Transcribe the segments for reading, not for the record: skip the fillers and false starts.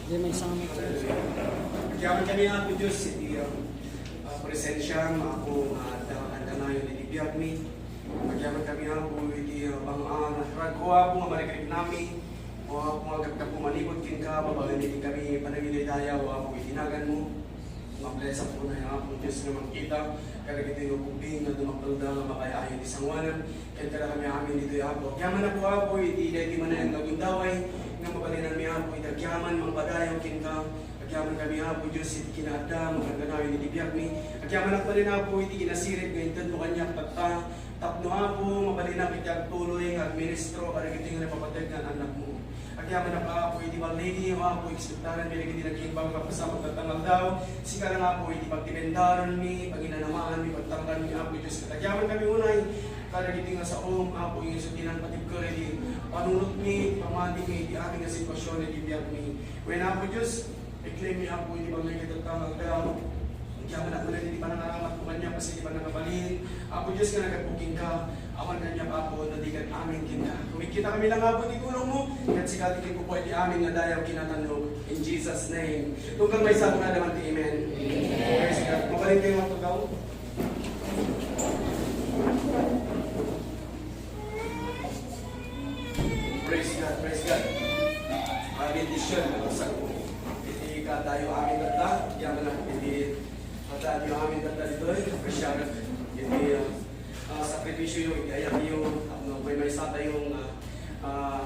Hindi may isang Kaya kami nga po Diyos, presensya, ako at na yun, itibiyag mi. Kaya kami nga po, ragkuha po nga marikrik namin, o ako nga gagka po manibod kin ka, mabagan din kami panagilidaya, o ako itinagan mo. Mablesa po na yung po Diyos na magkita, kaya ito yung kubing na dumaktalda nga makayayon isang wanan, kaya tala kami amin dito yung ako. Kaya man na po ako, di man na yung nagundaway, nga mabalinan mi ako, itagyaman, mangpadayaw kin ka, Agyaman kami ha po Diyos, iti kinaadam, magandanaw yung itibiyag mi. Agyaman ako rin ha po, iti kinasirit, ngayon tanto kanya pagta, tapno ha po, mabalina iti agtuloy, agministro, karag iti nga napapatag ng anak mo. Agyaman ako ha po, iti balini, ha po, ekspektaran, bilang iti naging pagkapasama pagtangal daw, sika lang ha po, iti pagtibendaran mi, paginanamaan mi, pagtanggan mi ha po Diyos. Agyaman kami unay, karag iti nga sa ha po, yung sutinan patib ko rin, panunot mi, pamati mi, iti aking na sitwasyon, iti biyag mi. When ha po Diyos, i-claim niya po, hindi ba may kitatawag daw. Kaya man ako na hindi pa nangaramat ko kanya kasi hindi pa nangabalin. Apo Diyos ka nagagbuking ka. Awan kanya pa po, nadigan amin kinka. Kumikita kami lang po, itulong mo. At sikatikin ko po, iti amin na dayaw kinatanog. In Jesus' name. Kung kang may sabi na naman, amen. Praise God. Magaling kayo mga tugaw. Praise God, praise God. Benediction, nagusag po. Tayo amin data, yaman na hindi tayo amin data dito, presyar, hindi sakripisyo yung iayak yung may sata yung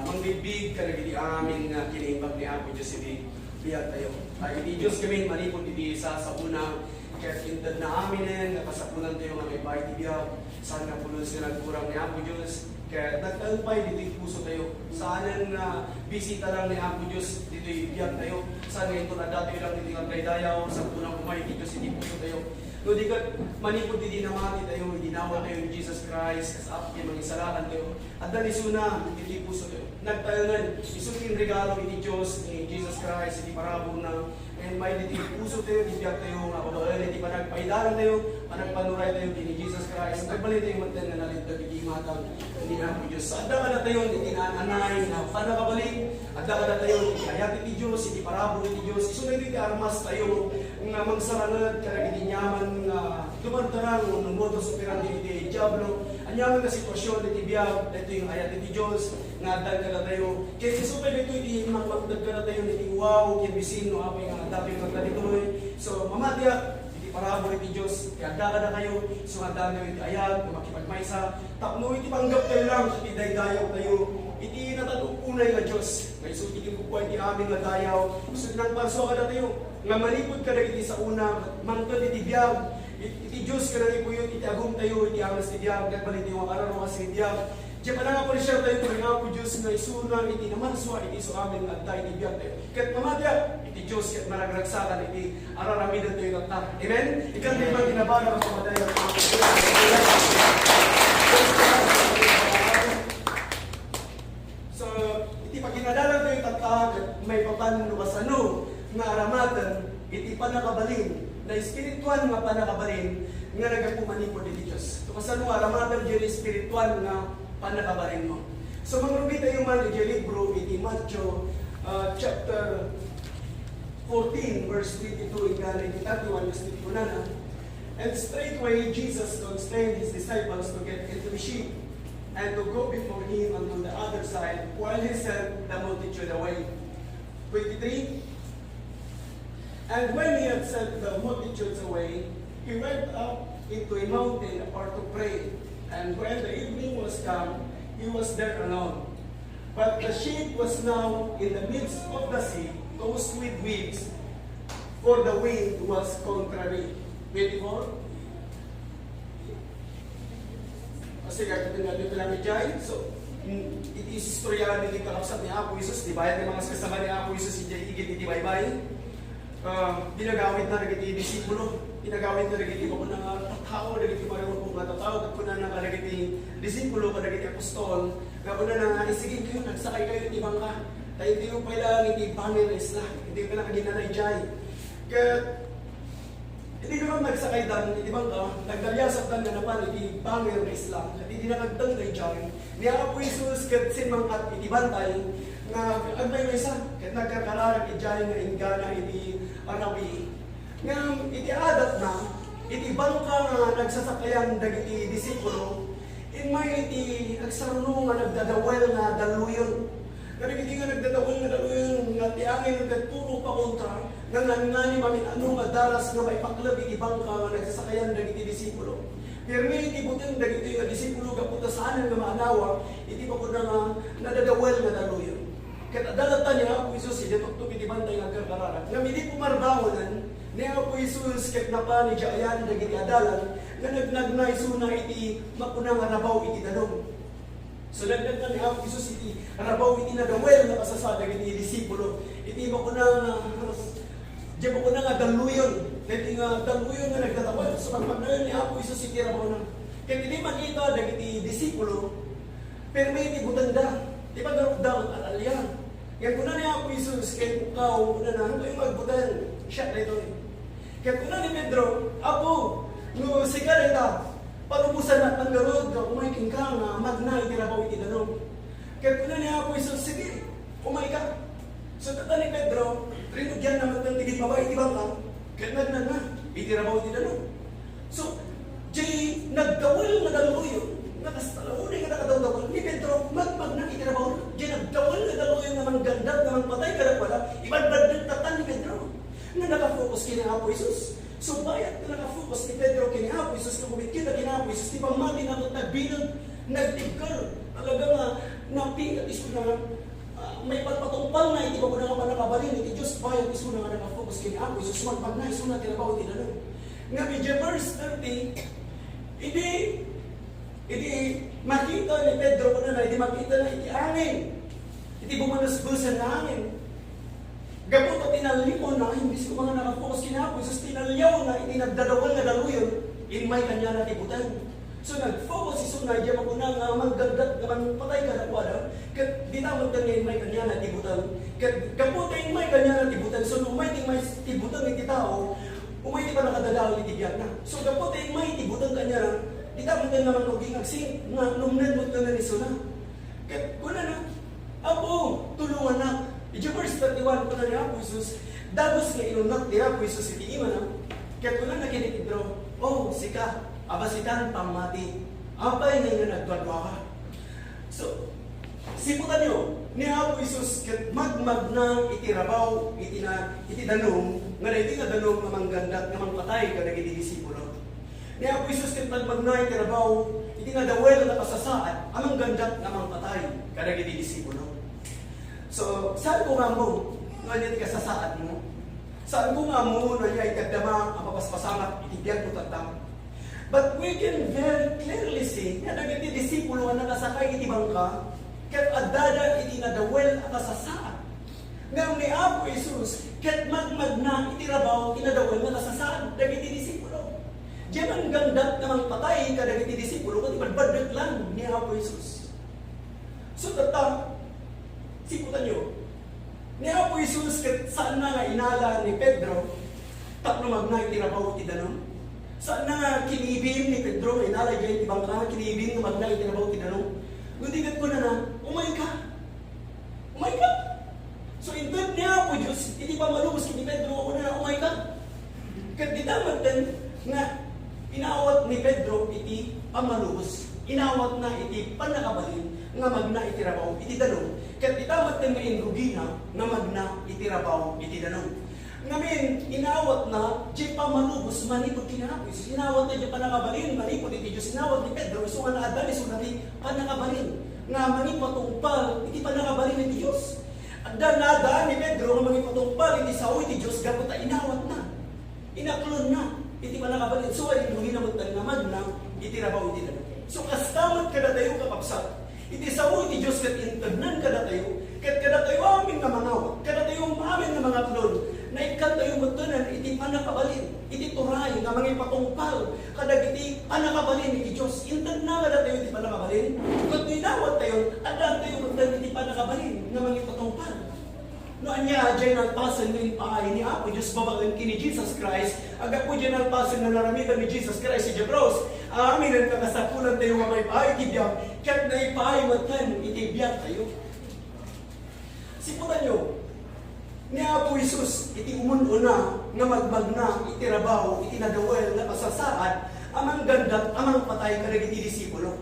mangbibig ka hindi amin kinimbag ni Apo Diyos hindi biyag tayo. Hindi Diyos kami manipod hindi sa una, kaya kintad na amin nakasapunan tayo nga may bahay tibiyag, saan na pulos ka nagkurang ni Apo Diyos. Kaya nagtalpay dito yung puso tayo. Saan na bisita lang ni Apo Diyos, dito yung biyag tayo. Saan ito na dati lang dito yung dayaw, sa tunang kumay, dito si puso tayo. No, di ka manipod di dinamati tayo, dinawa tayo ni Jesus Christ, kasap yung mga isalakan tayo. At danisuna, dito yung puso tayo. Nagtalangan, isukin regalo ni Diyos, ni Jesus Christ, hindi parabong na. And may dito yung puso tayo, di biyag tayo, nga babalan, hindi pa nagpaidaran tayo, panagpanuray tayo ni Jesus Christ. Nagbalin tayo magtan na nalintag, hindi matang, hindi na po Diyos. Adda ka na tayo, hindi naananay, na panakabalik. Adda ka na tayo, hindi ayati ni Diyos, hindi parabong ni Diyos. Isunay dito armas tayo, nga magsarangat, karag hindi nyaman, nga dumantarang, nung modo sa pirang hindi Diablo. Anyaman na sitwasyon, hindi biyag, ito yung ayati ni Diyos, nga adda ka na tayo. Kaya isupay dito, hindi magdagdag ka na tayo, hindi wow, kaya bisino, apay nga daping magdalitoy. So, mamadya, parabol iti Diyos, kaya ka na kayo, sumadaan nyo iti ayat, makipagmaysa, tapno iti panggap kayo lang, iti daydayaw tayo, iti natatunay nga Diyos, may sutigin ko po iti aming nadayaw, gusto nang parso ka na tayo, nga manipod ka na iti sa una, mangkod iti biyag, iti Diyos ka na iti iti agum tayo, iti amas iti biyag, nagbalit yung akararo kasi iti biyag, diyan pa na nga po siya tayo, kung nga po Diyos na isunang, iti naman suwa, iti so amin nga tayo iti biyag tayo, kahit mamadya, iti Diyos, kahit managragsakan, iti araramidan tayo ng tayo. Amen? Ikan din man ginabala ng pamadaya. So, iti pag ginadalang tayo tatag, may papanuwasano nga aramatan, iti panakabalin, na espiritual nga panakabalin, nga nagapumanipod iti Diyos. So, kasano aramatan dyan espiritual nga panakabalin mo. So, mangrubi tayo man iti libro, iti Matthew, chapter 14, verse 22, iti 31, verse 21. And straightway Jesus constrained his disciples to get into the ship and to go before him unto the other side while he sent the multitude away. 23. And when he had sent the multitudes away, he went up into a mountain apart to pray. And when the evening was come, he was there alone. But the ship was now in the midst of the sea, tossed with waves, for the wind was contrary. 24. Kasi gagawin nga dito namin dyan. So, it is istorya nila kakapsat ni Apo Isus. Di ba? Yung mga kasama ni Apo Isus, hindi iti baybay. Pinagawid na nagiti disipulo. Pinagawid na nagiti ko na tao, nagiti pareho kong matatawag. At kuna na nagiti disipulo, nagiti apostol. Gapon na sige kayo, nagsakay kayo, di bangka. Tayo hindi ko pala, hindi bangin na isla. Hindi ko pala kaginanay dyan. Kaya, hindi ko naman nagsakay dan, di bangka, nagdalyasap dan na napan, hindi bangin na isla. Hindi nakagdang na dyan. Niya Apo Isus, kat sinmangkat, iti bantay, nga agbay may isa, kat ket nagkakararag ijay nga ingana iti arawi. Nga iti adat na, iti bangka nga nagsasakayan dagiti disipulo, may iti agsaruno nga nagdadawel nga daluyon. Kaya iti nga nagdadawel nga daluyon, nga tiangin nagturo pa kontra, nga ngani mamin ano nga daras nga may paklab iti bangka nga nagsasakayan dagiti disipulo. Pero may iti buteng dagiti nga disipulo kaputa saan nga maanawa, iti pa po na nga nadadawel nga daluyon. Kaya adalatan niya Apo Isus, iti tuktok iti bantay nga karkararag. Nga hindi pumarbawanan, ni Apo Isus ket napa ni Jayan dagiti adalan, nga nagnagnay suna iti mapunang arabaw iti danong. So nagnagnay ni Apo Isus iti arabaw iti nadawel nga kasasada iti disipulo. Iti mapunang diyan mapunang daluyon. Iti nga daluyon nga nagtatawal. So magpagnayon ni Apo Isus iti arabaw na. Kaya hindi makita dagiti disipulo, pero may iti butanda. Di ba darupdang alalyan? Kaya kuna ni Apo Isus, kaya ikaw, kuna na, ito yung magbutan. Siya na ito. Kaya kuna ni Pedro, Apo, no, siga na ita, parubusan na panggarod, kumahiking ka nga, magna, itirabaw itinanong. Kaya kuna ni Apo Isus, sige, kumay ka. So tata ni Pedro, rinugyan naman ng tigit mabay, itibang ka, kaya nagna na, itirabaw itinanong. So, jay, nagdawal na daluyo, nakastalaunay nga nakadawdawal, ni Pedro, magmag na itirabaw na, jay, nagdawal na daluyo naman gandang, naman patay ka na pala, ibadbad ng tatan ni Pedro, na nakafocus kini Apo Isus. So bayat na nakafocus ni Pedro kini Apo Isus, na kumikita kini Apo Isus, di ba mati na nagbilang, nagtigkar, talaga nga, napingat iso na, may patpatungpal na, hindi ba ko na nga nakabalin, iti Diyos, bayat iso na nga nakafocus kini Apo Isus, magpag na iso na tinabaw iti na. Nga medyo verse 30, hindi makita ni Pedro ko na, hindi makita na iti angin, iti bumanasbusan na angin. Gabot at tinalikon na, imbis ko mga nakapokus kinapo, Isus tinalyaw na, itinagdadawal na daluyon, in may kanya na tibutan. So nag-focus iso na, diyan ako na nga maggandat naman patay ka na kwada, kat di naman na in may kanya na tibutan. Kat gabot in may kanya na tibutan, so nung may tibutan iti tao, umay di pa nakadadawal iti biyak na. So gabot in may tibutan kanya na, di naman naman naging agsing, nga numnan mo na niso na. Kat kuna na, Apo, tulungan na. Iti verse 31 ko na ni Apo Isus, dagos nga inunak ni Apo Isus iti ima na, kaya ko na nakinig Pedro, oh, sika, abasikan pamati, apay nga nga nagdwadwa ka. So, siputan nyo, ni Apo Isus, magmag na itirabaw, iti danong, nga na iti nga danong nga manggandat, nga mangpatay, kada iti disipulo. Ni Apo Isus, magmag na itirabaw, iti nga dawel na kasasaad, amang gandat nga mangpatay, kada iti disipulo. So, saan ko nga mo, nganyan ka sa saad mo? Saan ko nga mo, nanyay kadama, ang papaspasamat, itibiyag mo tatang. But we can very clearly see, na naging disipulo ang nakasakay iti bangka, kat adada iti nadawel at kasasaad. Ngayon ni Apo Isus, kat magmag na itirabaw, inadawel na kasasaad, naging disipulo. Diyan ang gandat namang patay, kadag iti disipulo, kat ibadbadak lang ni Apo Isus. So, tatang, siputan nyo, ni Apo Isus, saan na nga inala ni Pedro, tapno magna itirabaw iti danong? Saan na nga kinibin ni Pedro, inala dyan ibang ka, kinibin na magna itirabaw iti danong? Gundigat ko na, umay ka. Umay ka. So, intod ni Apo Diyos, hindi pa malubos kini Pedro, ako na, umay ka. Kat di damat din, nga, inawat ni Pedro, iti pamalubos. Inawat na iti panakabalin, nga magna itirabaw iti danong. Kat itamat din nga inrugina, nga magna itirabaw iti danong. Ngamin, inawat na, di pa malubos, manipod kinapo. Inawat na di panakabalin, manipod iti Diyos. Inawat ni Pedro, iso nga naadali, iso na di panakabalin. Nga manipatungpal, iti panakabalin iti Diyos. At nadaan ni Pedro, nga manipatungpal, iti sao iti Diyos, gapot na inawat na. Inaklon na, iti panakabalin. So, ay inrugina mo tayo nga magna itirabaw iti danong. So, kastamat kada tayo kapapsat. Iti sao iti Diyos kat intagnan kada tayo, kat kada tayo amin nga mangawat, kada tayo amin nga mga klon, na ikat tayo matunan, iti panakabalin, iti turay, nga mga patungpal, kada iti panakabalin iti Diyos. Intagnan kada tayo iti panakabalin, kat inawat tayo, adan tayo matunan iti panakabalin, nga mga patungpal. No, anya, dyan nagpasan ng pahay ni Apo Diyos babagan kini Jesus Christ. Aga po dyan nagpasan na naramitan ni Jesus Christ si Jabros. Amin ang kakasakulan tayo mga ipahay itibiyag. Kaya't na ipahay matan itibiyag tayo. Siputan nyo, ni Apo Isus, iti umununa, nga magmagna, iti rabaw, iti nadawel, nga kasasaad, amang gandat, amang patay ka iti disipulo.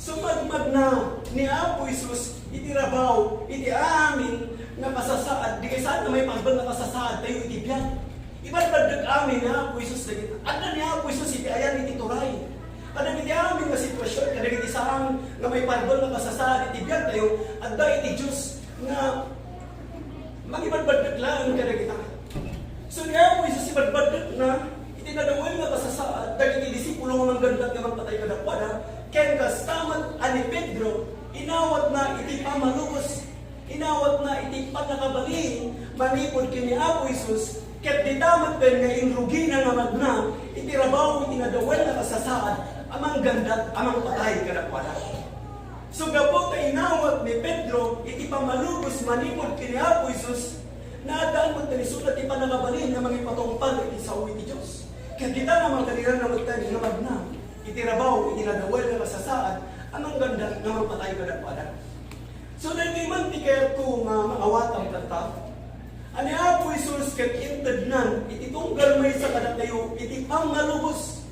So magmagna ni Apo Isus, iti rabaw, iti amin, nga kasasaad, di kay saan na may pagbal na kasasaad tayo iti biyan. Ibalbadag amin ni Apo Isus na gita. At na ni Apo Isus, iti ayan iti turay. Kadang iti amin nga sitwasyon, kadang iti saan nga may pagbal na kasasaad iti biyan tayo, at da iti Diyos nga mag-ibadbadag lang kadang kita. So ni Apo Isus, ibadbadag na, iti nadawal nga kasasaad, dahil iti disipulo nga manggandat nga magpatay kadakwana, ken kastamat ani Pedro, inawat na iti pamalubos, inawat na iti panakabalin, manipod kini Apo Isus, ket ditamat ben nga inrugi na nga magna, iti rabaw iti nadawal na kasasaad, amang gandat, amang patay kadakwana. So gapo kay inawat ni Pedro, iti pamalubos manipod kini Apo Isus, naadaan mo talisulat iti panakabalin nga mangipatungpal iti sao iti Diyos. Ket kita nga magkaliran na magtani nga magna, iti rabaw iti nadawal na kasasaad, amang gandat, amang patay kadakwana. So dahil man ti kaya ko maawat ang kanta, ani Apo Isus ket intednan iti tunggal may sa kadatayo iti pangalubos.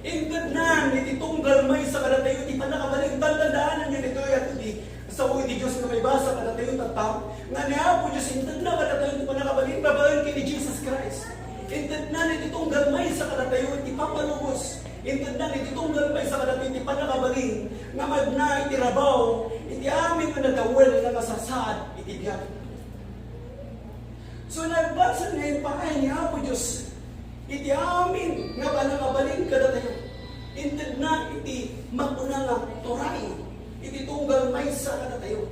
Intednan iti tunggal may sa kadatayo iti panakabalin. Tandaan niyo nito at iti sa iti Dios nga may basa kadatayo tatam. Nga ni Apo Dios intednan kadatayo iti panakabalin babaen kini Jesus Christ. Intednan iti tunggal may sa kadatayo iti pangalubos. Intednan iti tunggal may sa kadatayo iti panakabalin nga magna iti rabaw iti amin nga nadawel nga kasasaad iti biyan. So nagbasa ngayon pa ay ni Apo Diyos, iti amin nga panakabalin kadatayo. Inted na iti maguna nga turay, iti tunggal maysa kadatayo.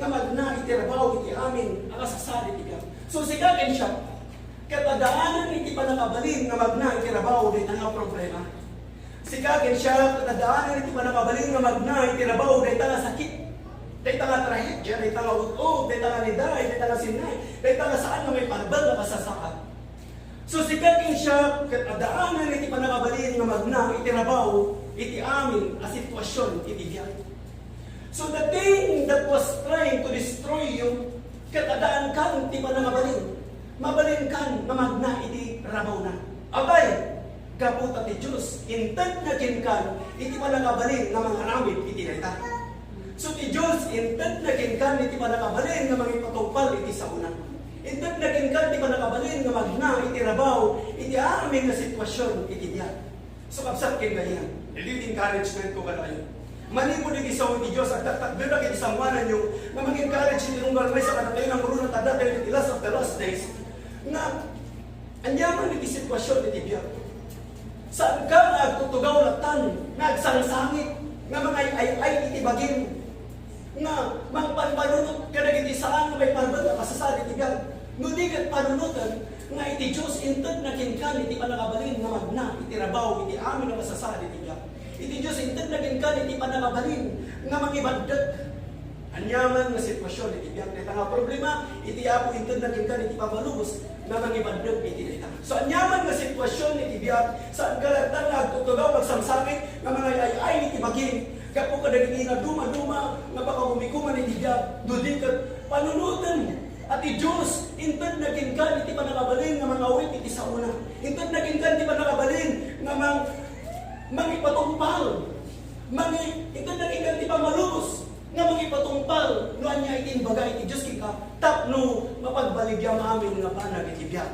Nga magna iti rabaw iti amin ang kasasaad iti biyan. So sigakin siya, katadaanan iti panakabalin nga magna iti rabaw iti nga problema. Sigakin siya, katadaanan iti panakabalin nga magna iti rabaw iti nga sakit. Dahil nga trahedya, dahil nga utog, dahil nga niday, dahil nga sinay, dahil nga saan na may panabal na kasasaad. So sigakin siya, katadaanan iti panakabalin nga magna, iti rabaw, iti amin, a sitwasyon, iti biyan. So the thing that was trying to destroy you, katadaan kan, iti panakabalin, mabalin kan, nga magna, iti rabaw na. Abay, gaputa ti Diyos, inted na kinkan, iti panakabalin, nga mga ramid, iti naita. So ti Diyos, inted na kinkan, iti panakabalin, nga magipatupal, iti sa una. Inted na kinkan, iti panakabalin, nga magna, iti rabaw, iti amin na sitwasyon, iti diyan. So kapsat kin ganyan. Iti encouragement ko ka kayo. Manipod iti sa iti Diyos, at takbira iti samwanan nyo, nga mag-encourage iti nung galmay sa kanatayo ng runa tada, dahil iti last of the last days, nga anyaman iti sitwasyon, iti diyan. Saan ka nagtutugaw latan, nagsangsangit, nga mga ay iti bagin, nga magpanpanunot ka na iti saan nga may panbal na kasasad iti biyan. Ngunit kat panunutan, nga iti Diyos inted na kinkan iti panakabalin nga magna, iti rabaw, iti amin na kasasad iti biyan. Iti Diyos inted na kinkan iti panakabalin nga mangibandag. Anyaman nga sitwasyon iti biyan. Ito nga problema, iti Apo inted na kinkan iti pamalubos nga mangibandag iti dita. So anyaman nga sitwasyon iti biyan, saan ka lang nagtutugaw, magsamsangit, nga mga ay iti bagin, kapo ka dagiti na duma-duma, nga baka humikuman iti biyan, dudin ka panunutan. At i Diyos, inted na kinkan iti panakabalin nga mga awit iti sa una. Inted na kinkan iti panakabalin nga mangipatumpal. Inted na kinkan iti pamalubos nga mangipatumpal. No anya iti bagay iti Diyos kika tapno mapagbaligya maamin nga panag iti biyan.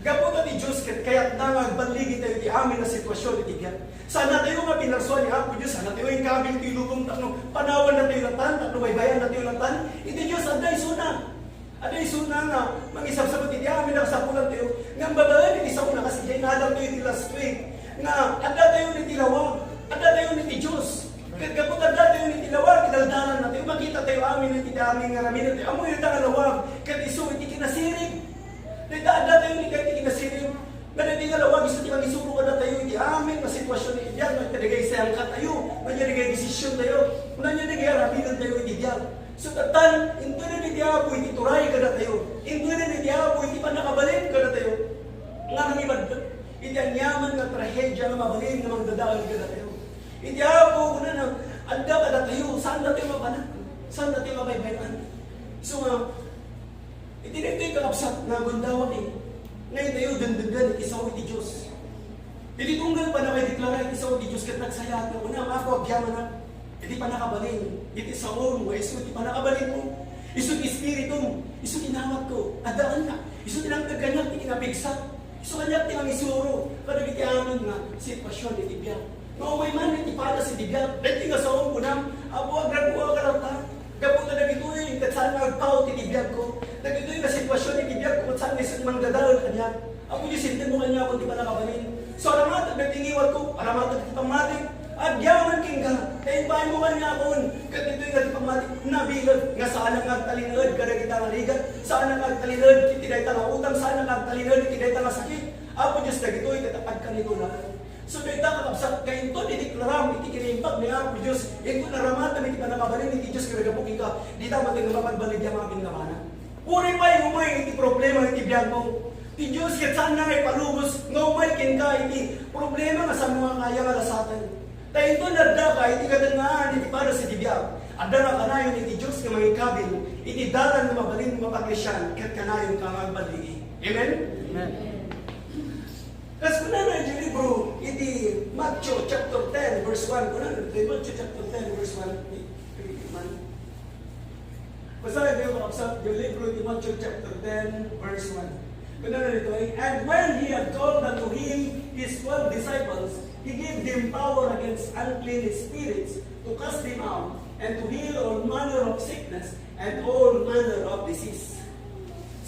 Gapot iti Diyos kaya't nangagbaligi tayo iti amin na sitwasyon iti biyan. Sana tayo nga pinarsuan ni Apo Diyos, sana tayo yung kabil iti lubong tapno panawan na tayo latan, tapno baybayan na tayo latan. Iti Diyos aday suna. Aday suna nga mangisabsabot iti amin na kasapulan tayo. Nga babayan iti sa una kasi dyan nadang tayo iti last week. Nga adda tayo iti lawag, adda tayo iti Diyos. Kapag adda tayo iti lawag, idaldalan na tayo. Makita tayo amin iti amin nga ramin natin. Amoy iti nga lawag, kat iso iti kinasirig. Dita adda tayo iti kinasirig. Nga iti nga lawag, iso iti magisuro ka na tayo iti amin na sitwasyon iti diyan. Nagtadigay sayang ka tayo, nangyarigay desisyon tayo, nangyarigay ramin tayo iti diyan. So tatan, ito na iti Apo iti turay ka na tayo. Ito na iti Apo iti panakabalin ka na tayo. Nga nangibad, iti anyaman nga trahedya nga mabalin nga magdadaan ka na tayo. Iti Apo, kuna na, anda ka na tayo, saan na tayo mapanak? Saan na tayo mabaybayan? So nga, Iti na ito yung kakapsat na gundawak eh. Ngayon tayo dandagan iti sawi ti Diyos. Iti tunggal pa na kayo deklara iti sawi ti Diyos kat nagsayat na una ako agyaman na. Iti pa nakabalin. Iti sawon mo. Iso iti pa nakabalin mo. Iso ti espiritu mo. Iso tinawag ko. Adaan ka. Iso tinangtag kanyak ti kinabigsak. Iso kanyak ti ang isuro. Kada iti amin nga sitwasyon iti biyak. Maumay man iti para si biyak. Dati nga sawon ko na. Apo agragwa ka lang ta. Gapo na nagituloy, kat saan nagpao titibiyag ko. Nagituloy na sitwasyon titibiyag ko, kat saan may manggadaon kanya. Ako yung sintin mo kanya kung di pa nakabalin. So aramatag nagtingiwat ko, aramatag tipamatik. At yaman king ka, kaya bahay mo kanya akon. Kat ito'y natipamatik, nabilad. Nga saan ang agtalinod, kada kita nga ligat. Saan ang agtalinod, itinay tanga utang. Saan ang agtalinod, itinay tanga sakit. Apo Diyos nagituloy, katapad ka nito na. So dahil kakapsat kayo ito, dideklara, iti kinaimpag ni Apo Diyos, ito naramatan, iti panakabalin, iti Diyos kinagapukin ka, di dapat yung mapagbalig yung mga pinamana. Puri pa yung umay, iti problema, iti biyag mo. Ti Diyos, kat saan na ngay palubos, nga umay kin ka, iti problema nga sa mga kaya nga lasatan. Tayo ito narda ka, iti katangaan, iti para sa tibiyag. Adda na kanayon, iti Diyos nga mga ikabil, iti dalan na mabalin mo mapaglisyan, kat kanayon ka nga baligi. Amen? Amen. Kasi kung na yung libro, iti Matthew chapter 10 verse 1. Kung na ito, Matthew chapter 10 verse 1. Basta yung makapsat yung libro, iti Matthew chapter 10 verse 1. Kung na ito, and when he had called unto him his 12 disciples, he gave them power against unclean spirits to cast them out, and to heal all manner of sickness and all manner of disease.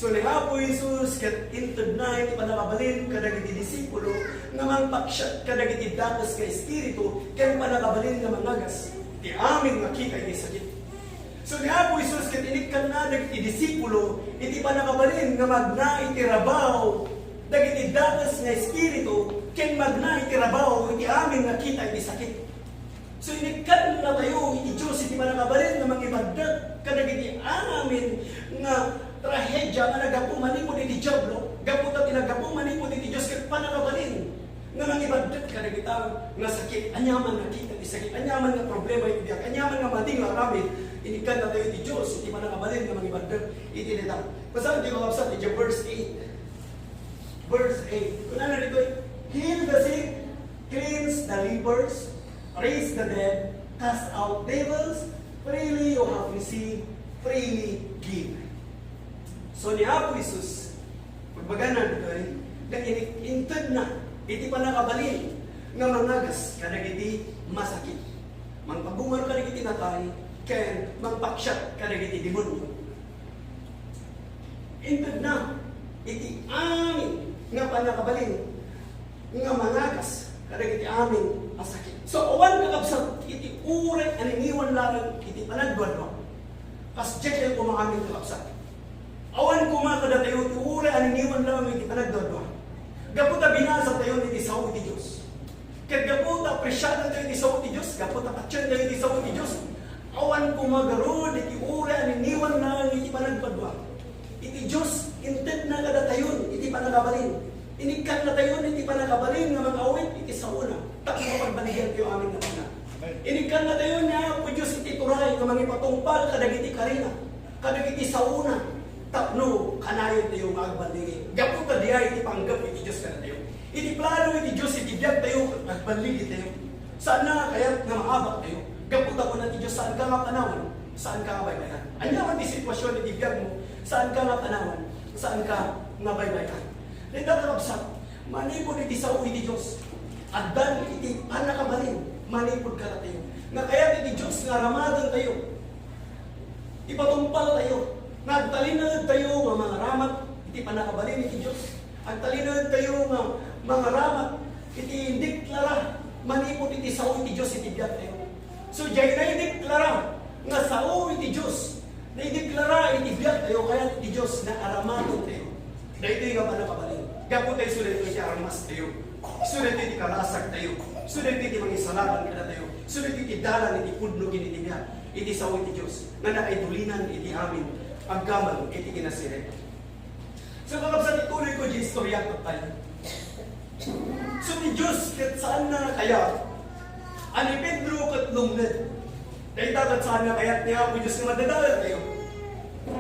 So ni Apo Jesus kat intod na iti panakabalin kadagiti disipulo nga mangpaksyat kadagiti datos ka espiritu ken panakabalin nga mangagas ti amin nga kita iti sakit. So ni Apo Jesus kat inikkan na dagiti disipulo iti panakabalin nga magna iti rabaw dagiti datos nga espiritu ken magna iti rabaw iti amin nga kita iti sakit. So inikkan na tayo iti Diyos iti panakabalin nga mangibagdat kadagiti amin nga trahedya nga nagapumanipod iti Diablo, gaputa tinagapumanipod iti Diyos ket panakabalin nga nangibagdat ka na kita nga sakit, anyaman nga kita iti sakit, anyaman nga problema iti biyak, anyaman nga mading nga ramid, inikan na tayo iti Diyos, iti panakabalin nga mangibagdat iti nita. Basta iti makapsat iti verse 8. Verse 8. Kung ano dito, heal the sick, cleanse the lepers, raise the dead, cast out devils, freely you have received, freely give. So ni Apo Jesus, pagbaganan ito na inintod na, iti panakabalin, nga mangagas, kadagiti masakit. Mangpabungar kadagiti natay, ken mangpaksyat kadagiti demonyo. Intod na, iti amin, nga panakabalin, nga mangagas, kadagiti amin masakit. So awan kakabsat, iti uret, aniniwan lang, iti panagwadwa. Kas dyan ko mga amin kakabsat. Awan kumakada tayo, tuura, aniniwan lang iti panagdodwa. Gaputa binasa tayo iti sawo iti Diyos. Kat gaputa presyada tayo iti sawo iti Diyos, gaputa katsyan tayo iti sawo iti Diyos. Awan kumagarod, iti ura, aniniwan lang iti panagdodwa. Iti Diyos, inted na kada tayo, iti panagabalin. Inikan na tayo, iti panagabalin, nga mag-awit, iti sawo na. Takbo pagbaligyan tayo amin na puna. Inikan na tayo niya, po Diyos iti turay, nga mangipatungpal, kadagiti karina, kadagiti sawo na. Tapno, kanayon tayo magbaligi. Gapo ka diya, iti panggap, iti Diyos ka na tayo. Iti plano, iti Diyos, iti biyag tayo, magbaligi tayo. Saan na kaya nga maabak tayo? Gapo ka na iti Diyos, saan ka nga panawan? Saan ka nga baybayan? Anyaman ti sitwasyon, iti biyag mo, saan ka nga panawan? Saan ka nga baybayan? Nita kakabsat, manipod iti sao iti Diyos. Addan iti panakabalin, manipod ka na tayo. Nga kaya iti Diyos, nga ramadan tayo. Ipatumpal tayo. Nagtalinod tayo nga mga ramat, iti panakabalin iti Diyos. Agtalinod tayo nga mga ramat, iti indiklara, manipod iti sao iti Diyos, iti biyag tayo. So, dyan na indiklara, nga sao iti Diyos, na indiklara iti biyag tayo, kaya iti Diyos na aramadon tayo. Dahil ito nga panakabalin. Gapo tayo, sulit iti aramas tayo. Sulit iti karasag tayo. Sulit iti mangisalaman ka na tayo. Sulit iti dalan, iti pudnogin iti biyag. Iti sao iti Diyos, na nakaidulinan iti amin. Pagkaman, iti kinasiret. So, kakabsat ituloy ko di istorya ko tayo. So, ni Diyos, kat saan na kaya? Ani Pedro kat lumned. Dahil dapat saan na kaya niya ako Diyos na madadala tayo.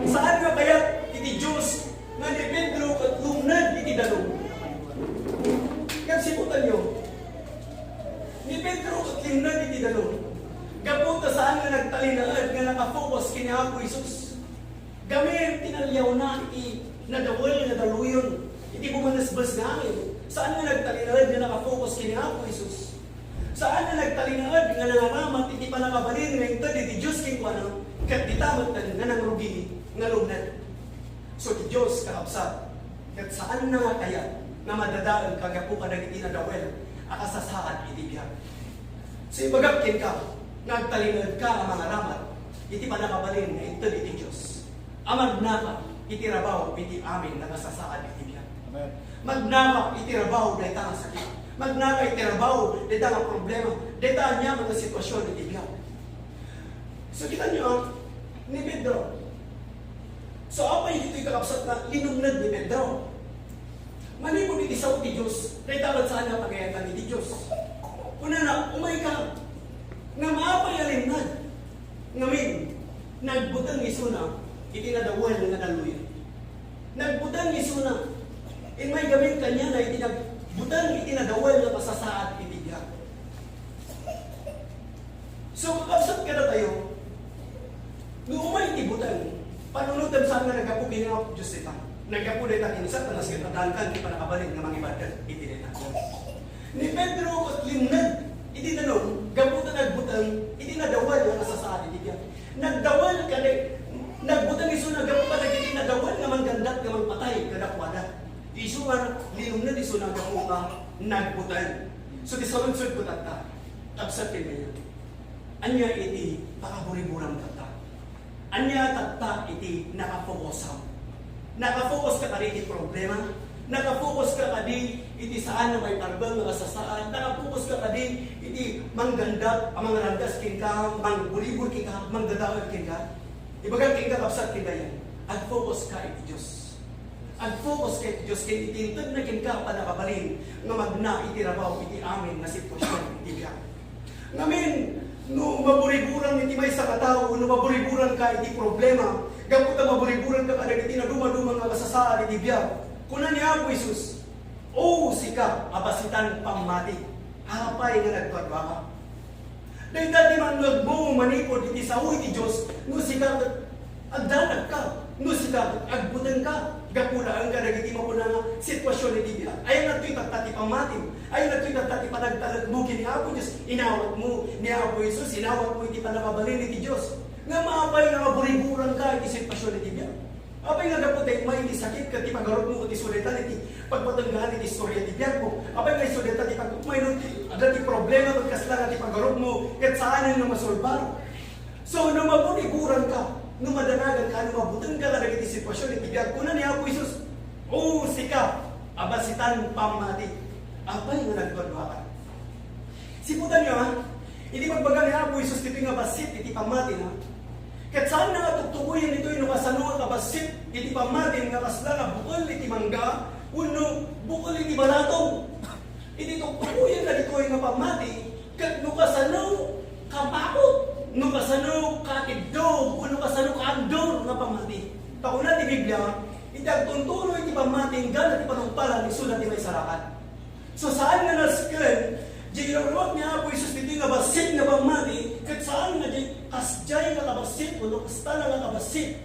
Saan nga kaya iti Diyos nga ni Pedro kat lumnad iti dalong. Kapsiputan nyo, ni Pedro kat lumnad iti dalong. Gapunta saan nga nagtalinaad nga nakafocus kini Apo Isus. Gamit tinalyaw na iti nadawal nga daluyon. Iti bumanasbas nga angin. Saan nga nagtalinaad nga nakafocus kini Apo Isus? Saan nga nagtalinaad nga nangaramat iti panakabalin nga ito iti Diyos king kuanang kat ditamat nga nang rugi nga lumnad. So ti Diyos kakapsat kat saan na nga kaya na madadaan kagapu ka nagiti nadawal akasasaad iti biyag. So ibagapkin ka nagtalinaad ka ang mga ramat iti panakabalin nga ito iti Diyos. Amag naka iti rabaw iti amin nakasasaad iti biyag. Amen. Magnaka iti rabaw na itang sakit. Magnaka iti rabaw na itang problema. Deta niya mga sitwasyon iti biyag. So kita nyo, ni Pedro. So apa yung ito'y kakapsat na linumnad ni Pedro? Manipon iti sa ti Diyos. Deta saan na pagayatan iti Diyos. Una na, umay ka. Nga maapay alimnad. Ngamin, nagbutang isuna, iti nadawal nga naluyan. Nagbutang isuna, in may gamit kanya na itinagbutan, itinadawal na pasasaad itibiyag. So, kakapsat ka na tayo, noong may itibutan, panunutan saan nga nagapu ginawap Diyos ita. Nagapu na ita kinsa, tanas kitadangkan, di pa nakabalin ng mga ibadan, itinita. Ni Pedro at limnad, itinanong, gaputan nagbutan, itinadawal na pasasaad itibiyag. Nagdawal ka na, nagbutan iso na gapu pa nagtinadawal nga manggandat nga magpatay, kadakwada. Isu nga, linumnad iso na gapu ka nagbutan. So, di sa lunsod ko tata, kapsatin na yan. Anya iti pakaburi-burang tata. Anya tata iti nakafokosam. Nakafocus ka kadi iti problema. Nakafocus ka kadi iti saan na may parbang nga kasasaan. Nakafocus ka kadi iti manggandat, ang mga randas kin ka, mangbulibul kin ka, mangdadawal kin ka. Ibagang kin ka kapsat kin yan. Ag-focus ka iti Diyos. Ag-focus ka iti Diyos. Kaya itintod na kin ka panakabalin nga magna iti rabaw iti amin na sitwasyon iti biyak. Ngamin, no maburiburan iti may sa katao, no maburiburan ka iti problema, gapot na maburiburan ka kada iti na dumadumang nga kasasaan iti biyak. Kuna ni Apo Isus, o sika, abasitan pamati, hapay nga nagpadwa ka. Dahil dati man nagmo manipod iti sao iti Diyos, no sika agdanag ka, no sika agbutan ka, gapulaan ka nagiti mapuna nga sitwasyon iti biyak. Ay nagto'y tagtati pamatim, ay nagto'y tagtati panagtalag mo kini Apo Diyos, inawat mo ni Apo Isus, inawat mo iti panakabalin iti Diyos. Nga maapay nga maburiburan ka iti sitwasyon iti biyak. Apay nga gapotay may iti sakit ka, ti pagarot mo iti sulitan iti pagpatanggahan iti istorya iti biyak mo. Apay nga sulitan iti pagpupmay no, ada ti problema ito kaslang iti pagarot mo, kat saan yung masolbar. So, no maburiburan ka, no madanagan ka, no mabutan ka lang iti sitwasyon iti biyak. Kuna ni Apo Isus, o sika, abasitan pamati. Apay nga nagpadwa ka. Siputan nyo ha, iti pagbaga ni Apo Isus, iti nga basit, iti pamati na, kat saan na tuktukuyan ito yung kasano at abasit, iti pamatin nga kasla nga bukol iti mangga, uno bukol iti balatong. Iti tuktukuyan na dito yung pamati, kat no kasano kapakot, no kasano kakidog, uno kasano kaandor nga pamati. Tauna ti Biblia, iti agtuntuno iti pamatin gan iti panungpalan, isulat iti may sarakan. So saan nga nasken, di irawag niya Apo Isus dito nga basit nga pamati, kat saan nga di kasjay nga kabasit, o kasta nga kabasit.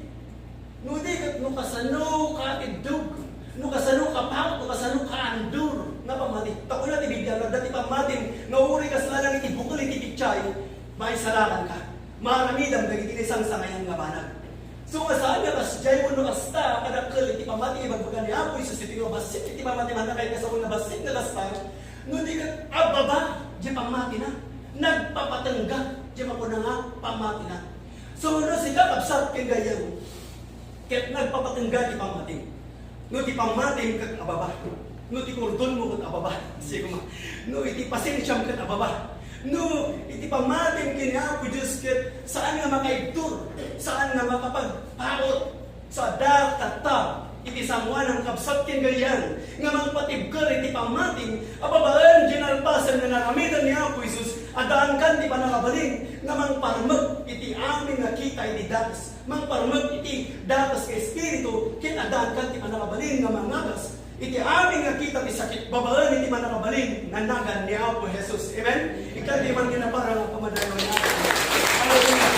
No di kat no kasano katidug, no kasano kapakot, no kasano kaandur nga pamati. Tako na ti Biblia, dati pamatin, nga uri kasla lang iti bukol iti pichay, may sarakan ka. Maramidam dagiti isang sangayan nga banag. So saan nga kasjay, o no kasta, kadakkel iti pamati, ibagbagan ni Apo Isus iti nga basit, iti pamati man na kayo kasawang nga basit nga kasta, no di kat ababa, di pamati na, nagpapatangga, di pa po na nga, pamati na. So, no, sila kapsat kang gayan, kat nagpapatangga di pamati. No, di pamati kat ababa. No, di kordon mo kat ababa. Sige ma. No, iti pasensyam kat ababa. No, iti pamati kina Apo Diyos kat saan nga makaibtur, saan nga makapagpaot, sa datata, iti samuan ng kapsat ken gayan nga magpatibker iti pamating ababaan ginalpasan nga naramidan ni Apo Isus adaan kan ti panakabalin nga mangparmeg iti amin nga kita iti datos mang parmet iti datas ka espiritu ken adaan kan ti panakabalin nga mangagas iti amin nga kita ti sakit babaan iti manakabalin nga nagan ni Apo Jesus. Amen. Ikaw di man ginapara nga pamadayon ni Apo. Hallelujah.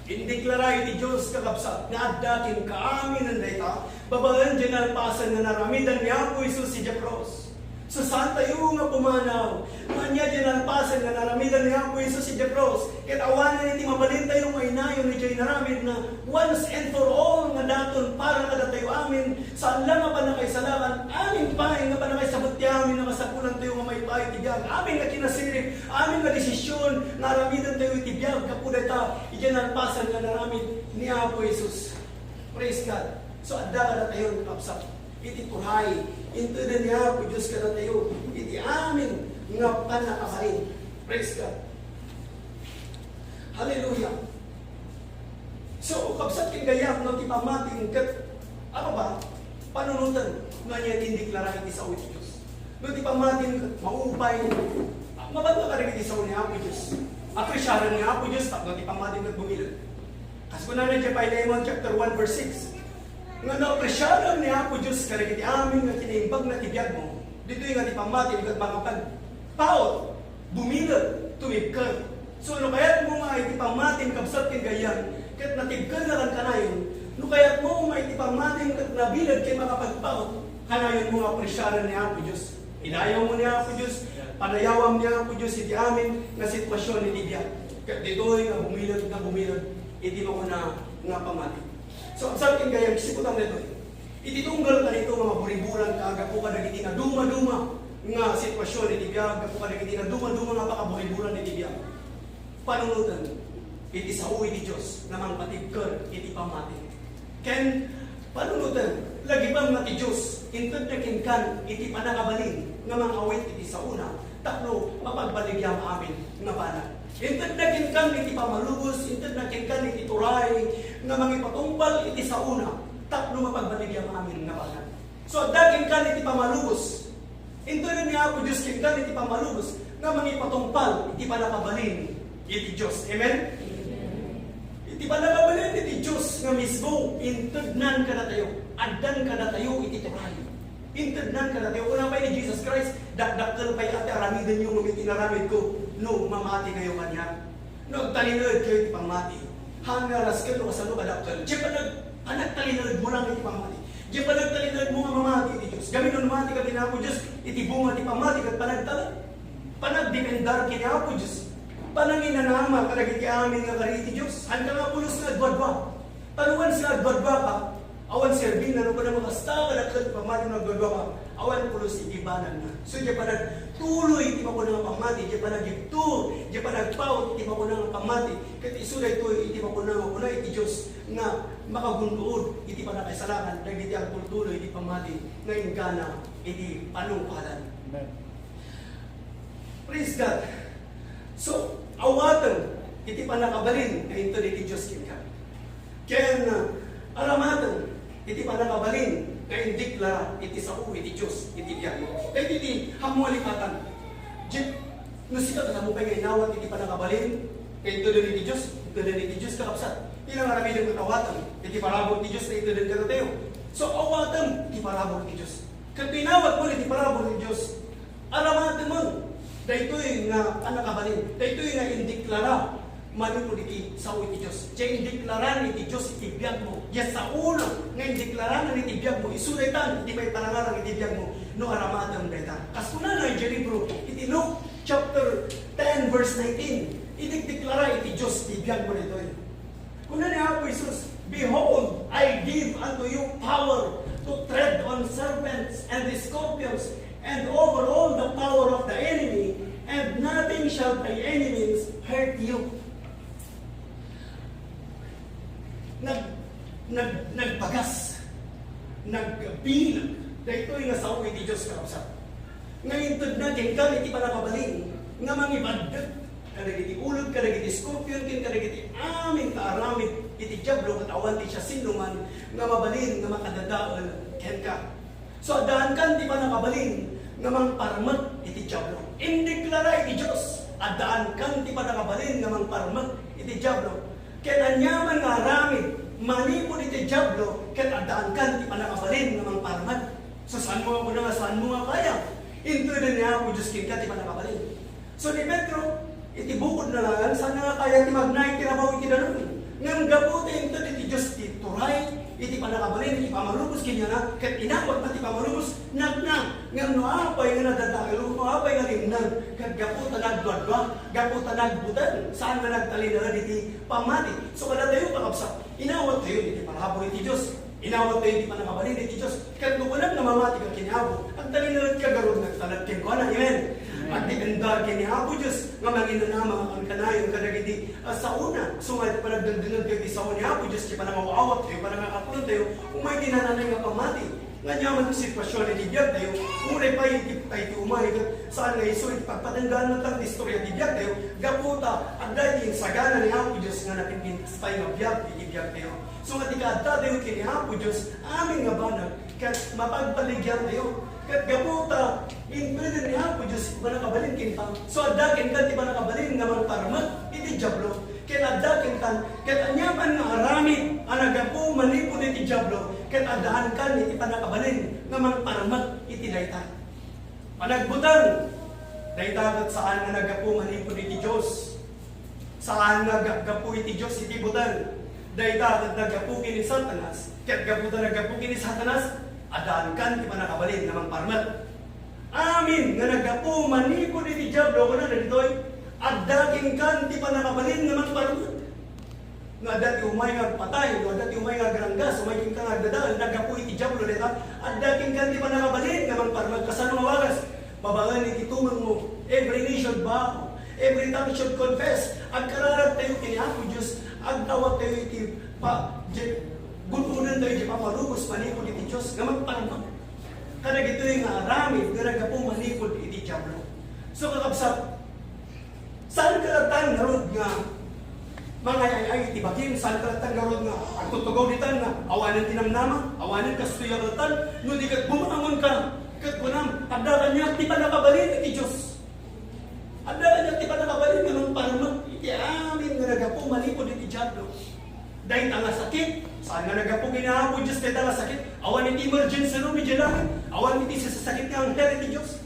Indeklara iti Diyos kakabsat nga addakin kaamin ang dayta babaan ginalpasan nga naramidan ni Apo Jesus si Jacros. So saan tayo nga pumanaw? Manya ginalpasan nga naramidan ni Apo Jesus si Jacros. Ket awanan iti mabalin tayo mainayon ni Jay naramid na once and for all nga daton para kada tayo amin saan lang nga panakaisalakan amin pahay nga panakaisabot ti amin na masapulan tayo nga may pahay ti biyag amin nga kinasirip amin nga desisyon naramidan tayo iti biyag kapuday ta iginalpasan nga naramid ni Apo Jesus. Praise God. So adda kada tayo kapsat iti purhay into the niya po Diyos ka na tayo iti amin nga panakabain. Praise God. Hallelujah. So kapsat king gayam no ti pamating ket ano ba panunutan nga niya tindiklara iti sao iti Diyos. No ti pamating maupay mabanto ka rin iti sao ni Apo Diyos. Aprisyaran ni Apo Diyos no ti pamating ket bumilod. Kas kuna na diya Philemon chapter 1 verse 6. Nga na-appresyaran ni Apo Diyos karagiti amin nga kinaimbag na tibiyag mo dito yung nga tipamatin at mga paot bumilad tumibkad so no kaya't mo nga itipamatin kapsat king gayan kat natibkad na lang kanayon no kaya't mo nga itipamatin kat nabilad kay makapagpaot kanayon mo nga appresyaran ni Apo Diyos inayaw mo ni Apo Diyos panayawam ni Apo Diyos iti amin nga sitwasyon ni tibiyag kat dito yung nga bumilad iti mo na nga pamatin. So, ang sabi kong gayang siputang nito, ititunggal ka nito mga buribulan ka, agapo ka nagiti na duma-duma nga sitwasyon ni tibiyag, agapo ka nagiti na duma-duma nga pakaburibulan ni tibiyag. Panunutan, iti sa uwi ni Diyos, namang patigkar, iti pamatin. Ken, panunutan, lagi bang mati Diyos, intod na kinkan, iti panakabalin, nga mga awit iti sa una, taklo, mapagbaligyan amin, nga banal. Intod na kinkan iti pamalubos, intod na kinkan iti turay, nga mangipatumpal iti sa una, taklo mapagbaligyan amin nga banal. So, da kinkan iti pamalubos, intod na ni Apo Diyos kinkan iti pamalubos, nga mangipatumpal iti panakabalin iti Diyos. Amen? Iti panakabalin iti Diyos nga mismo, intod nan ka na tayo, addan ka na tayo iti turay. Intod nan ka na tayo, unang pa ni Jesus Christ, dakdakkel pa'y ati aramidan yung itinaramid ko, no, mamati kayo kanya. No, talinod kayo iti pamati. Hangaras kayo, no, kasano kadakkel. Diyan pa nagtalinod mo lang iti pamati. Diyan pa nagtalinod mo nga mamati iti Diyos. Gaminon mamati ka din ako Diyos, iti bunga iti pamati kat panagtalan. Panagdimendar kini ako Diyos. Pananginanama kalagiti amin nga kariti Diyos. Handa nga pulos nga adwadwa. Tanuan sila adwadwa ka. Awan serving na no pa na makasta kalagkat pamati na adwadwa ka. Awan pulos ikibanan na. So diyan pa nagtuloy iti mo ng pamati. Diyan pa nagiptur. Diyan pa nagpaut iti mo ng pamati. Kat isuday ito iti mo ng iti Diyos nga makagunduod iti pa nakaisalakan. Dahil iti ang pultuloy iti pamati nga ingana iti panungkalan. Amen. Praise God. So, awatan, iti panakabalin, na ito iti Diyos kinka. Kaya aramatan, iti panakabalin, na indiklara, iti sa iti Diyos, iti biyag mo. Kaya iti hamualikatan. Nusika ka mo kayo inawat, iti panakabalin, kaya ito din iti Diyos, ito din iti Diyos kakapsat. Ilang aramidin mo awatan, iti parabot iti Diyos, na ito din karateo. So, awatan, iti parabot iti Diyos. Kaya pinawat mo, iti parabot iti Diyos, aramatan mo, daytoy nga panakabalin, daytoy nga indiklara manipod iti sao iti Diyos. Diya indiklaran iti Diyos iti biyag mo. Diya sa una nga indiklaran iti biyag mo. Isulitan iti may panangarang iti biyag mo no aramatan dayta. Kasuna na iti libro iti Luke chapter 10 verse 19. Idiklara iti Diyos iti biyag mo daytoy. Kuna ni Apo Jesus, behold, I give unto you power to tread on serpents and the scorpions and over all the power of the enemy, and nothing shall by any means hurt you. Nagbagas, nagbilag, dahil ito yung nasawi ni Diyos kausap. Ngayon tod na, kaya iti panakabalin, nga mangibadag, kadagiti ulog, kadagiti scorpion, kadagiti aming kaaramid, iti diablo, katawan ti siya sinuman, nga mabalin, nga makadadaan, kaya. So, daan kan di panakabalin, nga mangparmat iti diablo. Indeklara iti Diyos. Adaan kan ti panakabalin nga mangparmat iti Diablo. Ket anyaman nga aramid, manipod iti Diablo, ket adaan kan ti panakabalin nga mangparmat. So saan mo nga saan mo nga kaya? Into din niya ako Diyos kin ka ti panakabalin. So ni Pedro, iti bukod na lang, saan nga kaya ti magnay tirabaw iti danon. Ngam gabuti into iti Diyos ti turay, iti panakabalin, iti pamalubos kanya na, ket inawat na ti pamalubos, nagnang, ngam no apay nga nadadakil, no apay nga limnang, ket gaputa nagdwadwa, gaputa nagbutan, saan nga nagtalinaran iti pamati. So kada tayo pakapsa, inawat tayo iti panakabon iti Diyos, inawat tayo iti panakabalin iti Diyos, ket nukunag na mamati ka kinabo, ang talinaran ka garod nagtalag kinkuanan, amen. At dikandar kini ako Diyos nga manginanama ang kanayon kadagiti sa una. So nga panagdandunod kayo sa una ako Diyos kaya panangawawat kayo, panangakakulon tayo, kung may tinananay nga pamati. Nga nyaman ang sitwasyon na tibiyag tayo, unay pa yung tayo umay saan nga iso, ipagpatanggaan na tang istorya tibiyag tayo, gaputa, ang dahil yung sagana ni ako Diyos nga napinpintas tayo nga biyag, itibiyag tayo. So nga tikadta tayo kini ako Diyos, aming nga banag, kat mapagpaligyan tayo. Kat gaputa, inpwede niya po Diyos, iba nakabalin kinta. So adakin kan, iba nakabalin nga magparmat, iti Diablo. Kat adakin kan, kat anyaman nga aramid, anagapo manipod iti Diablo, kat adaan kan, iti panakabalin nga magparmat, iti dayta. Panagbutan, dayta kat saan nga nagapo manipod iti Diyos. Saan nga gapo iti Diyos, iti butan. Dayta kat nagapo kini Satanas, kat gaputan nagapo kini Satanas, adaan kan ti panakabalin nga mangparmat. Amin nga nagapo manipod iti Diablo kana ditoy addaking kan ti panakabalin nga mangparmat. Nga dati umay nga patay, nga dati umay nga granggas, umay king ka nagdadaan nagapo iti Diablo dita addaking kan ti panakabalin nga mangparmat. Kasano mawagas? Babangan iti tumang mo. Every knee should bow, every tongue should confess. Ag kararag tayo kini ako Diyos, ag tawag tayo iti gutunan tayo di papalubos manipod iti Diyos nga magparmat. Kada gito yung aramid nga nagapong manipod iti Diablo. So kakabsat, saan karatan narod nga mga ay iti bagim, saan karatan narod nga ang tutugaw ditan nga awanan tinamnama, awanan kastuyaratan, no di kat bumangon ka, kat bunam, addakan niya ti panakabalin iti Diyos. Addakan niya ti panakabalin nga magparmat iti amin nga nagapong manipod iti Diablo. Dahil tanga sakit, saan nga nagapo ginahapo Diyos kaya tanga sakit, awan iti emergency room iti langit, awan iti sasakit nga ang heri iti Diyos.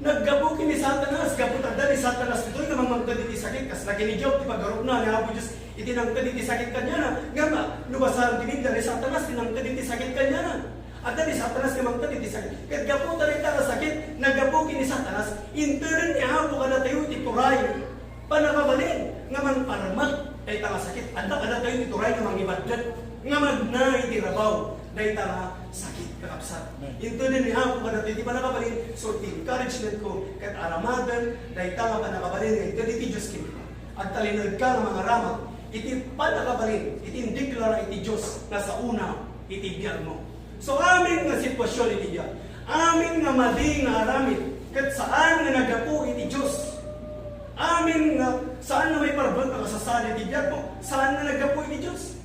Naggapo kini Satanas, gaputagda ni Satanas ito'y namang magdad iti sakit, kas lagi ni Job, tipagarop na, nahapo Diyos, itinangtad iti sakit kanya na, nga ba, lubasan tinigda ni Satanas, tinangtad iti sakit kanya na. At ni Satanas nga magdad iti sakit, kat gapo tayo tanga sakit, naggapo kini Satanas, interin niya hapo ka na tayo iti turay, panakabalin, nga man paramat, dahil tanga sakit, anda tayo ituray nga mangibadlat, nga magnay tirabaw, dahil tanga sakit kakapsat. Ito din niya ako kada iti panakabalin, so encouragement ko, kat aramadan, dahil tanga panakabalin, nga iti Diyos kinita. At talinod ka ng mga ramat, iti panakabalin, iti indiklara iti Diyos, na sa una, iti biyag mo. So amin nga sitwasyon iti biyag, amin nga mali nga aramid, kat saan nga nagapo iti Diyos, amin nga, saan na may parabot ang kasasali iti biyag mo? Saan na nagapo iti Diyos?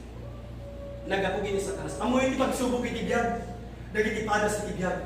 Nagapo gini Satanas. Amoy iti pagsubok iti biyag, dagiti padas iti biyag.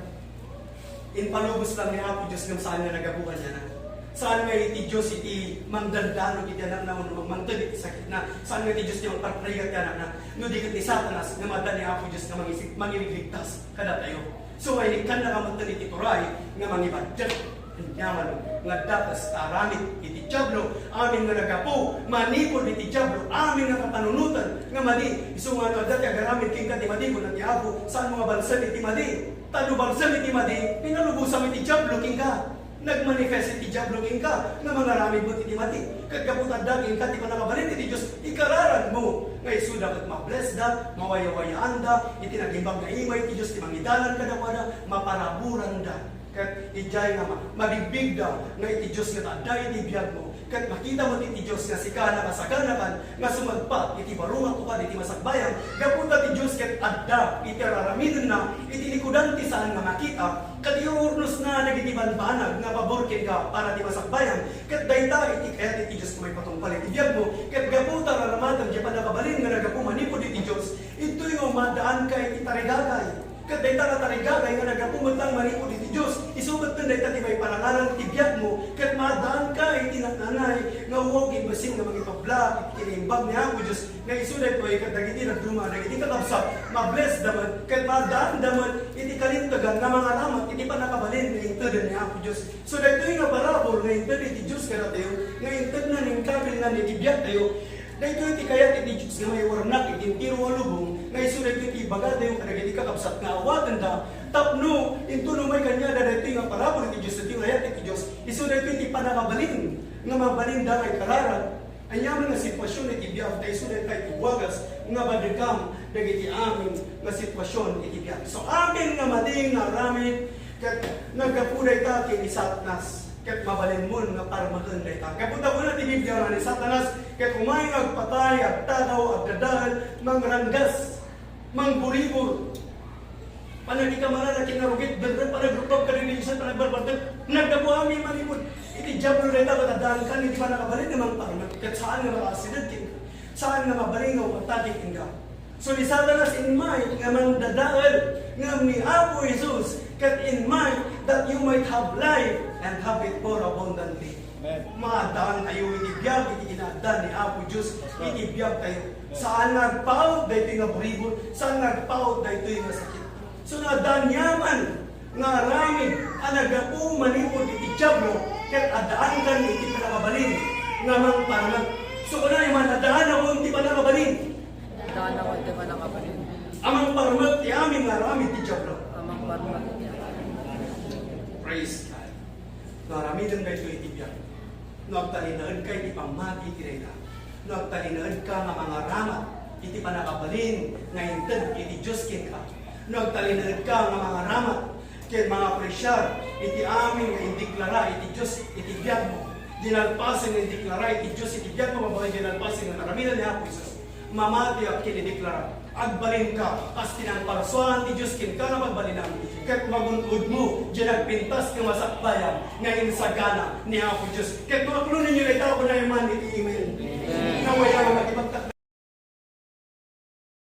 Inpalubos lang ni Apo Diyos ng saan na nagapuan niya na. Saan nga iti Diyos iti mangdaldano iti anak na mangtag iti sakit na. Saan nga iti Diyos iti magparprayak iti anak na. No di ni Satanas, nga mada ni Apo Diyos nga mangiligtas kada tayo. So ay kan na kamagtan iti turay nga mangibadyan. Nyaman nga dapas aramid iti Diablo, amin nga nagapo, manipod iti Diablo, amin nga kapanunutan, nga mali, iso nga dati agaramid king ka ti madi, kung natiago, saan mga balsan iti madi, talo balsan iti madi, pinalubusam iti Diablo king ka, nagmanifest iti Diablo king ka, nga mga ramid mo iti madi, kagaputan daging ka, ti pa nakabalin iti Diyos, ikararan mo, nga iso dapat ma-bless da, mawayawayaan da, iti nagimbang na imay iti Diyos, ti mangidalan ka na wala, maparaburan da. Kat ijay nga mabibig daw nga iti Diyos nga taday iti biyag mo. Kat makita mo iti Diyos nga sikana kasaganakan nga sumagpat iti barunga ko iti masagbayang. Gapunta ti Diyos kat adda iti raramidon na iti likudan ti saan nga makita. Kat iurnos na nagitiban banag nga paborkin ka para ti masagbayang. Kat dayta iti kaya iti Diyos may patungpal iti biyag mo. Kat gapunta raramatan di pa nakabalin nga nagapumanipod iti Diyos. Ito'y umadaan ka iti tarigagay. Kat dayta ka tarigagay nga nagapumot lang manipod iti Diyos. Isubat nun dayta tibay parangalan tibiyat mo. Kat madaan ka iti natanay nga huwag ibasin nga magipabla iti kinimbag niya ako Diyos. Nga isulat ko kat dagiti nagduma dagiti kakabsat mabless daman. Kat madaan daman iti kalintagan nga mga ramat iti panakabalin nga intadan niya ako Diyos. So dayto nga parabol nga intad iti Diyos kada tayo. Nga intad na ning kabil na nitibiyat tayo. Dahito iti kayat iti Diyos nga may warnak iti tiro walubong nga isulat iti bagada yung kadagiti kakabsat nga awatan da tapno into no may kanya da dahito nga parabol iti Diyos iti kayat iti Diyos isulat iti panakabalin nga mabalin da kay kararan anyaman nga sitwasyon iti biyag da isulat iti wagas nga badagam dagiti amin nga sitwasyon iti biyag. So amin nga mading nga ramin kat nagkapuday ta kini Satanas ket mabalin mo nga para makanday ta. Kapunta mo na tinibdiyan ni Satanas ket umay agpatay at tataw at dadahal mangranggas mangburibur. Panagi ka malala kinarugit bener panagrupag ka rin isan panagbarbartag nagdabuhami manipod. Iti jablo rin ta katadaan ka hindi pa nakabalin namang parang ket saan nga makasidad kin saan nga mabalin nga upatatik ka. So ni Satanas in mind nga mandadahal nga ni Apo Jesus ket in mind that you might have life and have it more abundantly. Maadaan tayo itibiyag, itinadaan ni Apo Diyos, itibiyag tayo. Saan nagpaot, dahito nga buribol, saan nagpaot, dahito nga sakit. So nadaan yaman, nga ramin, anagapo manipod iti tiyablo, ket adaan kan iti panakabalin, nga mang paraman. So kuna yung adaan ako iti panakabalin. Adaan ako iti panakabalin. Amang paraman, ti amin nga ramin iti tiyablo. Amang paraman iti Praise God. Naramidan ka ito itibiyag. Nagtalinaan ka iti pamati iti Nagtalinaan ka nga mga ramat iti panakabalin nga intad iti Diyos kin ka. Nagtalinaan ka nga mga ramat ken mga presyar iti amin nga indiklara iti Diyos iti biyag mo. Dinalpasin nga indiklara iti Diyos iti biyag mo mabagay dinalpasin nga naramidan ni Apo Isus. Mamati at kinideklara. Agbalin ka, as tinangparsuan ti Diyos kin ka nga magbalinam. Ket magunod mo, dyan nagpintas ka masakbayan, ngayon sa gana ni Apo Diyos. Ket mga puno ninyo na itaw ko na yaman iti email.